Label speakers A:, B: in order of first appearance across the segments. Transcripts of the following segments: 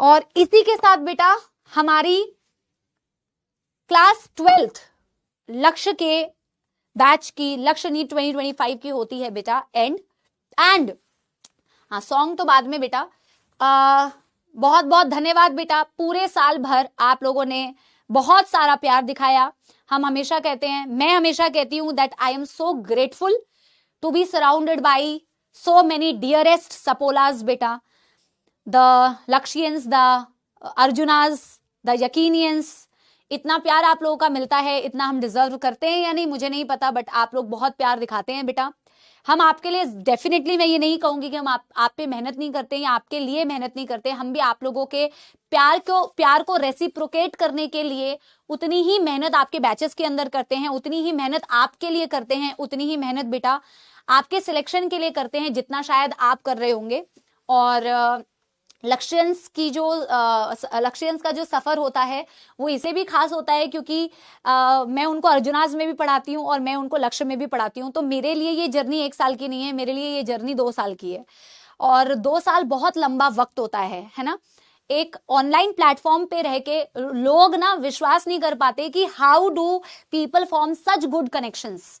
A: और इसी के साथ बेटा हमारी क्लास 12th लक्ष्य के बैच की, लक्ष्य नीट 2025 की होती है बेटा एंड हाँ, सॉन्ग तो बाद में बेटा। बहुत बहुत धन्यवाद बेटा, पूरे साल भर आप लोगों ने बहुत सारा प्यार दिखाया। हम हमेशा कहते हैं, मैं हमेशा कहती हूं that I am so grateful to be surrounded by so many dearest सपोलास बेटा, the Lakshyans, the Arjunas, the Yakeenians. इतना प्यार आप लोगों का मिलता है, इतना हम डिजर्व करते हैं या नहीं मुझे नहीं पता, बट आप लोग बहुत प्यार दिखाते हैं बेटा। हम आपके लिए डेफिनेटली, मैं ये नहीं कहूंगी कि हम आप पे मेहनत नहीं करते हैं या आपके लिए मेहनत नहीं करते, हम भी आप लोगों के प्यार को रेसिप्रोकेट करने के लिए उतनी ही मेहनत आपके बैचेस के अंदर करते हैं, उतनी ही मेहनत आपके लिए करते हैं, उतनी ही मेहनत बेटा आपके सिलेक्शन के लिए करते हैं जितना शायद आप कर रहे होंगे। और लक्ष्यंस का जो सफर होता है वो इसे भी खास होता है क्योंकि मैं उनको अर्जुनाज में भी पढ़ाती हूँ और मैं उनको लक्ष्य में भी पढ़ाती हूँ। तो मेरे लिए ये जर्नी 1 साल की नहीं है, मेरे लिए ये जर्नी 2 साल की है। और 2 साल बहुत लंबा वक्त होता है ना। एक ऑनलाइन प्लेटफॉर्म पे रह के लोग ना विश्वास नहीं कर पाते कि how do people form such good connections.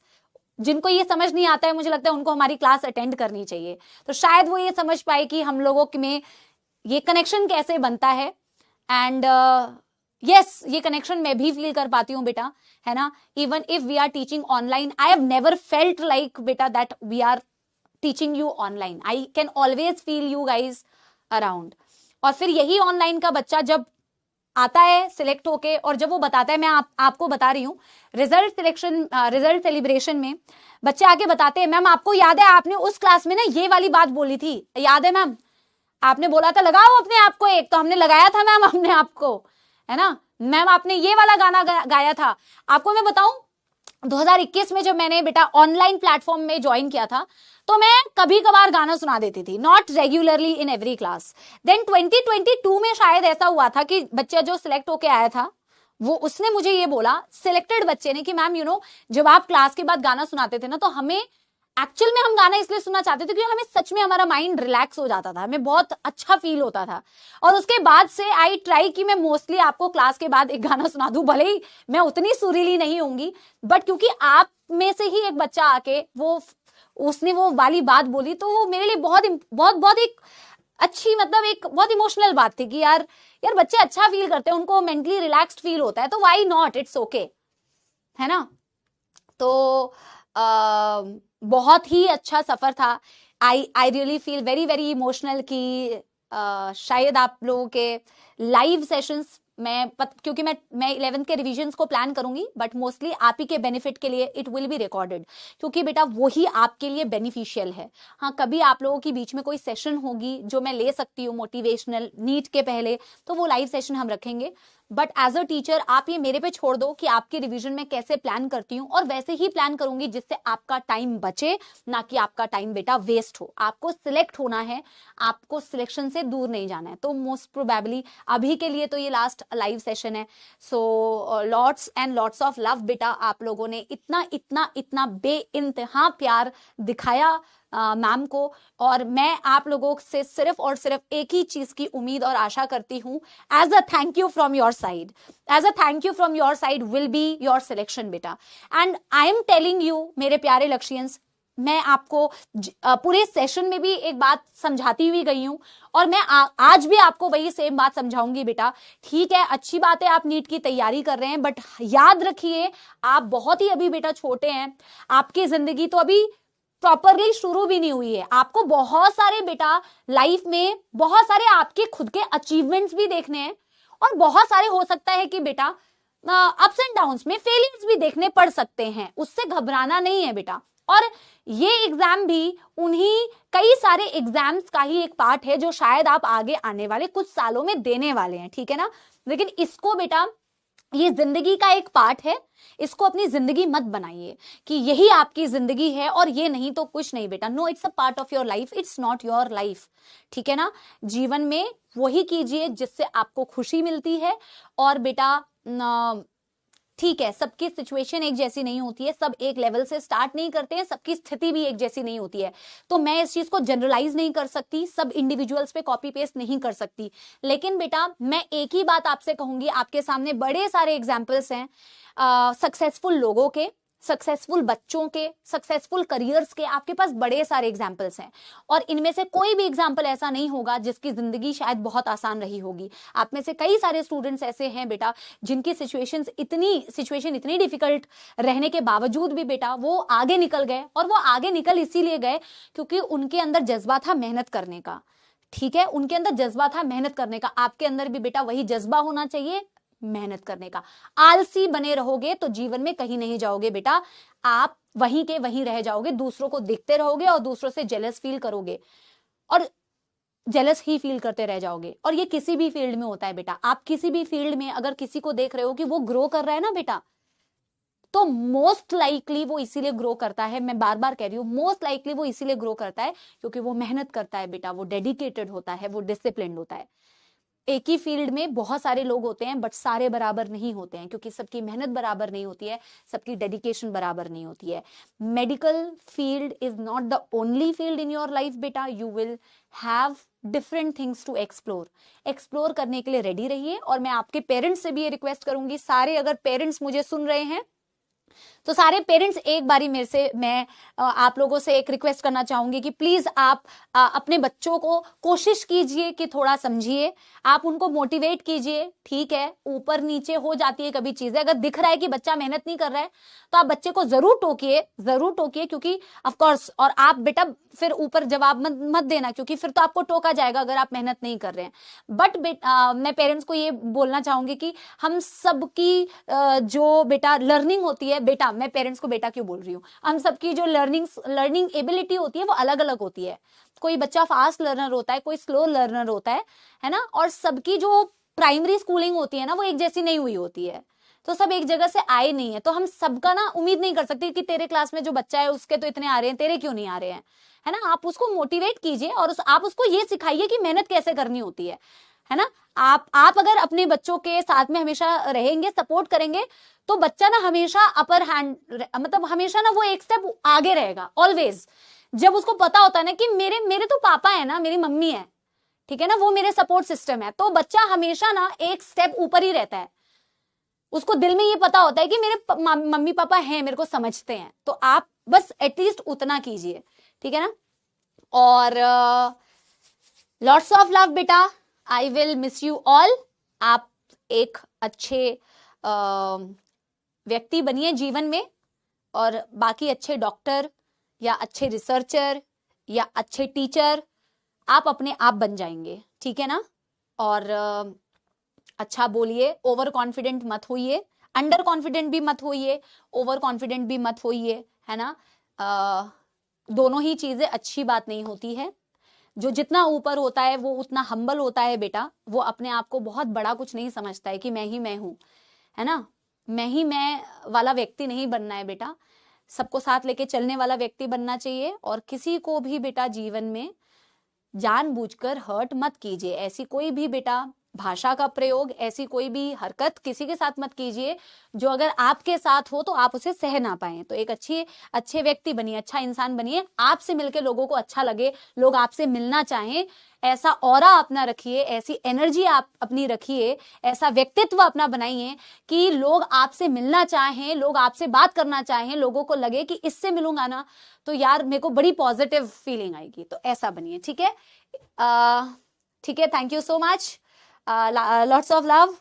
A: जिनको ये समझ नहीं आता है, मुझे लगता है उनको हमारी क्लास अटेंड करनी चाहिए, तो शायद वो ये समझ पाए कि हम लोगों में ये कनेक्शन कैसे बनता है। एंड यस, ये कनेक्शन मैं भी फील कर पाती हूँ बेटा, है ना। Even if we are teaching online, I have never felt like बेटा that we are teaching you online. I can always feel you guys around. और फिर यही ऑनलाइन का बच्चा जब आता है सिलेक्ट होके और जब वो बताता है, मैं आपको बता रही हूँ, रिजल्ट सेलिब्रेशन में बच्चे आके बताते हैं, मैम आपको याद है आपने उस क्लास में ना ये वाली बात बोली थी, याद है मैम, आपने बोला था लगाओ अपने आप को एक, तो हमने लगाया था मैम अपने आप को, है ना मैम, आपने ये वाला गाना गाया था। आपको मैं बताऊं, 2021 में जब मैंने बेटा ऑनलाइन प्लेटफॉर्म में ज्वाइन किया था तो मैं कभी कभार गाना सुना देती थी, not regularly in every class. Then 2022 में शायद ऐसा हुआ था कि बच्चा जो सिलेक्ट होके आया था वो, उसने मुझे ये बोला, सिलेक्टेड बच्चे ने, कि मैम यू नो जब आप क्लास के बाद गाना सुनाते थे ना तो हमें एक्चुअल में हम गाना इसलिए सुनना चाहते थे क्योंकि हमें सच में हमारा माइंड रिलैक्स हो जाता था, हमें बहुत अच्छा फील होता था। और उसके बाद से आई ट्राई कि मैं मोस्टली आपको क्लास के बाद एक गाना सुना दूं, भले ही मैं उतनी सुरीली नहीं होंगी, बट क्योंकि आप में से ही एक बच्चा आके उसने वो वाली बात बोली तो वो मेरे लिए बहुत एक अच्छी, मतलब एक बहुत इमोशनल बात थी कि यार बच्चे अच्छा फील करते हैं, उनको मेंटली रिलैक्स्ड फील होता है, तो व्हाई नॉट, इट्स ओके, है ना। तो बहुत ही अच्छा सफर था। I really feel very very emotional कि शायद आप लोगों के लाइव सेशंस क्योंकि मैं 11th के रिविजन्स को प्लान करूंगी, बट मोस्टली आप ही के बेनिफिट के लिए इट विल बी रिकॉर्डेड, क्योंकि बेटा वही आपके लिए बेनिफिशियल है। हाँ, कभी आप लोगों के बीच में कोई सेशन होगी जो मैं ले सकती हूँ मोटिवेशनल, नीट के पहले, तो वो लाइव सेशन हम रखेंगे। बट एज अ टीचर आप ये मेरे पे छोड़ दो कि आपके रिवीजन में कैसे प्लान करती हूँ, और वैसे ही प्लान करूंगी जिससे आपका टाइम बचे, ना कि आपका टाइम बेटा वेस्ट हो। आपको सिलेक्ट होना है, आपको सिलेक्शन से दूर नहीं जाना है। तो मोस्ट प्रोबेबली अभी के लिए तो ये लास्ट लाइव सेशन है। So lots and lots of love बेटा, आप लोगों ने इतना इतना इतना बेइंतहा प्यार दिखाया मैम को, और मैं आप लोगों से सिर्फ और सिर्फ एक ही चीज की उम्मीद और आशा करती हूं, as a thank you from your side, as a thank you from your side will be your selection बेटा। And I am telling you मेरे प्यारे लक्ष्यंस, मैं आपको पूरे सेशन में भी एक बात समझाती हुई गई हूं, और मैं आज भी आपको वही सेम बात समझाऊंगी बेटा। ठीक है, अच्छी बात है आप नीट की तैयारी कर रहे हैं, बट याद रखिए आप बहुत ही अभी बेटा छोटे हैं, आपकी जिंदगी तो अभी प्रॉपरली शुरू भी नहीं हुई है। आपको बहुत सारे बेटा लाइफ में बहुत सारे आपके खुद के अचीवमेंट्स भी देखने हैं, और बहुत सारे हो सकता है कि बेटा अप्स एंड डाउन्स में फेलियर्स भी देखने पड़ सकते हैं, उससे घबराना नहीं है बेटा। और ये एग्जाम भी उन्हीं कई सारे एग्जाम्स का ही एक पार्ट है जो शायद आप आगे आने वाले कुछ सालों में देने वाले हैं, ठीक है ना। लेकिन इसको बेटा, ये जिंदगी का एक पार्ट है, इसको अपनी जिंदगी मत बनाइए कि यही आपकी जिंदगी है और ये नहीं तो कुछ नहीं बेटा। No, it's a part of your life, it's not your life, ठीक है ना। जीवन में वही कीजिए जिससे आपको खुशी मिलती है, और बेटा ठीक है, सबकी सिचुएशन एक जैसी नहीं होती है, सब एक लेवल से स्टार्ट नहीं करते हैं, सबकी स्थिति भी एक जैसी नहीं होती है, तो मैं इस चीज को जनरलाइज नहीं कर सकती, सब इंडिविजुअल्स पे कॉपी पेस्ट नहीं कर सकती। लेकिन बेटा मैं एक ही बात आपसे कहूंगी, आपके सामने बड़े सारे एग्जाम्पल्स हैं सक्सेसफुल लोगों के, सक्सेसफुल बच्चों के, सक्सेसफुल करियर्स के, आपके पास बड़े सारे एग्जाम्पल्स हैं, और इनमें से कोई भी एग्जाम्पल ऐसा नहीं होगा जिसकी जिंदगी शायद बहुत आसान रही होगी। आप में से कई सारे स्टूडेंट्स ऐसे हैं बेटा जिनकी सिचुएशन इतनी डिफिकल्ट रहने के बावजूद भी बेटा वो आगे निकल गए, और वो आगे निकल इसीलिए गए क्योंकि उनके अंदर जज्बा था मेहनत करने का। ठीक है, उनके अंदर जज्बा था मेहनत करने का। आपके अंदर भी बेटा वही जज्बा होना चाहिए मेहनत करने का। आलसी बने रहोगे तो जीवन में कहीं नहीं जाओगे बेटा, आप वहीं के वहीं रह जाओगे, दूसरों को देखते रहोगे और दूसरों से जेलस फील करोगे और जेलस ही फील करते रह जाओगे। और ये किसी भी फील्ड में होता है बेटा, आप किसी भी फील्ड में अगर किसी को देख रहे हो कि वो ग्रो कर रहा है ना बेटा, तो मोस्ट लाइकली वो इसीलिए ग्रो करता है, मैं बार बार कह रही हूं, मोस्ट लाइकली वो इसीलिए ग्रो करता है क्योंकि वो मेहनत करता है बेटा, वो डेडिकेटेड होता है, वो डिसिप्लिन्ड होता है। एक ही फील्ड में बहुत सारे लोग होते हैं बट सारे बराबर नहीं होते हैं, क्योंकि सबकी मेहनत बराबर नहीं होती है, सबकी डेडिकेशन बराबर नहीं होती है। Medical field is not the only field in your life बेटा, you will have different things to explore करने के लिए रेडी रहिए। और मैं आपके पेरेंट्स से भी ये रिक्वेस्ट करूंगी, सारे अगर पेरेंट्स मुझे सुन रहे हैं तो सारे पेरेंट्स एक बारी मेरे से मैं आप लोगों से एक रिक्वेस्ट करना चाहूंगी कि प्लीज आप अपने बच्चों को कोशिश कीजिए कि थोड़ा समझिए, आप उनको मोटिवेट कीजिए। ठीक है, ऊपर नीचे हो जाती है कभी चीजें, अगर दिख रहा है कि बच्चा मेहनत नहीं कर रहा है तो आप बच्चे को जरूर टोकिए क्योंकि ऑफ कोर्स, और आप बेटा फिर ऊपर जवाब मत देना क्योंकि फिर तो आपको टोका जाएगा अगर आप मेहनत नहीं कर रहे हैं। बट मैं पेरेंट्स को ये बोलना चाहूंगी कि हम सबकी जो बेटा लर्निंग होती है बेटा, मैं पेरेंट्स को बेटा क्यों बोल रही हूँ, हम सबकी जो लर्निंग एबिलिटी होती है वो अलग अलग होती है। कोई बच्चा फास्ट लर्नर होता है, कोई स्लो लर्नर होता है ना, और सबकी जो प्राइमरी स्कूलिंग होती है ना वो एक जैसी नहीं हुई होती है, तो सब एक जगह से आए नहीं है, तो हम सबका ना उम्मीद नहीं कर सकते कि तेरे क्लास में जो बच्चा है उसके तो इतने आ रहे हैं, तेरे क्यों नहीं आ रहे हैं, है ना। आप उसको मोटिवेट कीजिए और आप उसको ये सिखाइए कि मेहनत कैसे करनी होती है ना। आप अगर अपने बच्चों के साथ में हमेशा रहेंगे, सपोर्ट करेंगे, तो बच्चा ना हमेशा अपर हैंड, मतलब हमेशा ना वो एक स्टेप आगे रहेगा ऑलवेज। जब उसको पता होता है ना कि मेरे तो पापा है ना, मेरी मम्मी है, ठीक है ना, वो मेरे सपोर्ट सिस्टम है, तो बच्चा हमेशा ना एक स्टेप ऊपर ही रहता है। उसको दिल में ये पता होता है कि मेरे मम्मी पापा हैं, मेरे को समझते हैं, तो आप बस एटलीस्ट उतना कीजिए, ठीक है ना। और लॉट्स ऑफ लव बेटा, I will miss you all. आप एक अच्छे व्यक्ति बनिए जीवन में, और बाकी अच्छे डॉक्टर या अच्छे रिसर्चर या अच्छे टीचर आप अपने आप बन जाएंगे, ठीक है ना। और अच्छा बोलिए, ओवर कॉन्फिडेंट मत होइए, अंडर कॉन्फिडेंट भी मत होइए, ओवर कॉन्फिडेंट भी मत होइए, है ना। दोनों ही चीजें अच्छी बात नहीं होती है। जो जितना ऊपर होता है वो उतना हम्बल होता है बेटा, वो अपने आप को बहुत बड़ा कुछ नहीं समझता है कि मैं ही मैं हूं, है ना। मैं ही मैं वाला व्यक्ति नहीं बनना है बेटा, सबको साथ लेके चलने वाला व्यक्ति बनना चाहिए। और किसी को भी बेटा जीवन में जानबूझकर हर्ट मत कीजिए, ऐसी कोई भी बेटा भाषा का प्रयोग, ऐसी कोई भी हरकत किसी के साथ मत कीजिए जो अगर आपके साथ हो तो आप उसे सह ना पाए। तो एक अच्छे व्यक्ति बनिए, अच्छा इंसान बनिए, आपसे मिलकर लोगों को अच्छा लगे, लोग आपसे मिलना चाहें, ऐसा ऑरा अपना रखिए, ऐसी एनर्जी आप अपनी रखिए, ऐसा व्यक्तित्व अपना बनाइए कि लोग आपसे मिलना चाहें, लोग आपसे बात करना चाहें, लोगों को लगे कि इससे मिलूंगा ना तो यार मेरे को बड़ी पॉजिटिव फीलिंग आएगी। तो ऐसा बनिए, ठीक है। ठीक है, thank you so much, lots of love।